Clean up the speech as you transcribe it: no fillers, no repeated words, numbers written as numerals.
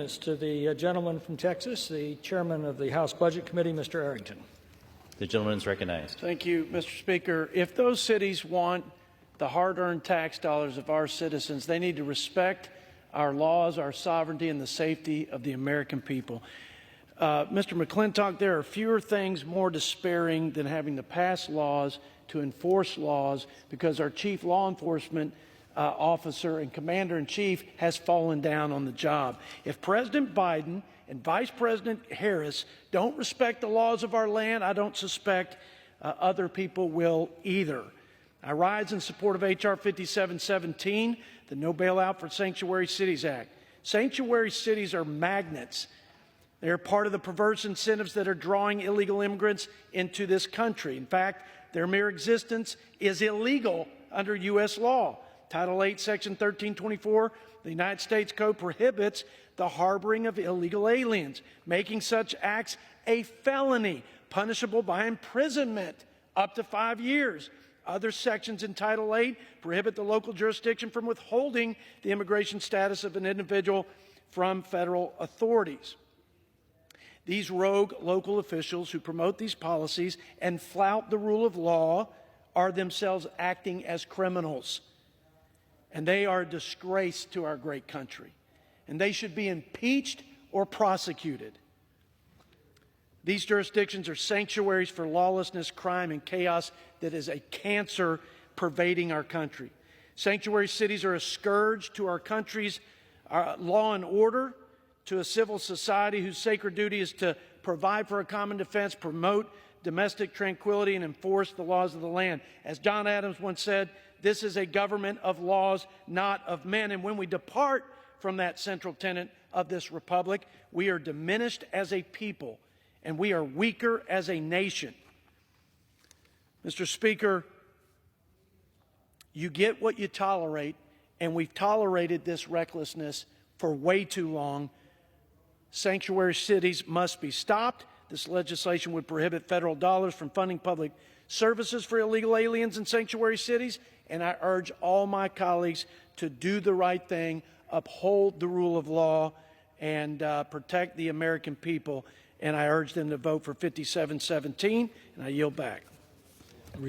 It's to the gentleman from Texas, the chairman of the House Budget Committee, Mr. Arrington. The gentleman is recognized. Thank you, Mr. Speaker. If those cities want the hard-earned tax dollars of our citizens, they need to respect our laws, our sovereignty, and the safety of the American people. Mr. McClintock, there are fewer things more despairing than having to pass laws to enforce laws because our chief law enforcement officer and commander-in-chief has fallen down on the job. If President Biden and Vice President Harris don't respect the laws of our land, I don't suspect other people will either. I rise in support of H.R. 5717, the No Bailout for Sanctuary Cities Act. Sanctuary cities are magnets. They are part of the perverse incentives that are drawing illegal immigrants into this country. In fact, their mere existence is illegal under U.S. law. Title 8, Section 1324, the United States Code prohibits the harboring of illegal aliens, making such acts a felony, punishable by imprisonment up to 5 years. Other sections in Title 8 prohibit the local jurisdiction from withholding the immigration status of an individual from federal authorities. These rogue local officials who promote these policies and flout the rule of law are themselves acting as criminals. And they are a disgrace to our great country. And they should be impeached or prosecuted. These jurisdictions are sanctuaries for lawlessness, crime, and chaos that is a cancer pervading our country. Sanctuary cities are a scourge to our country's law and order, to a civil society whose sacred duty is to provide for a common defense, promote domestic tranquility, and enforce the laws of the land. As John Adams once said, this is a government of laws, not of men. And when we depart from that central tenet of this republic, we are diminished as a people, and we are weaker as a nation. Mr. Speaker, you get what you tolerate, and we've tolerated this recklessness for way too long. Sanctuary cities must be stopped. This legislation would prohibit federal dollars from funding public services for illegal aliens in sanctuary cities, and I urge all my colleagues to do the right thing, uphold the rule of law, and protect the American people. And I urge them to vote for 5717, and I yield back.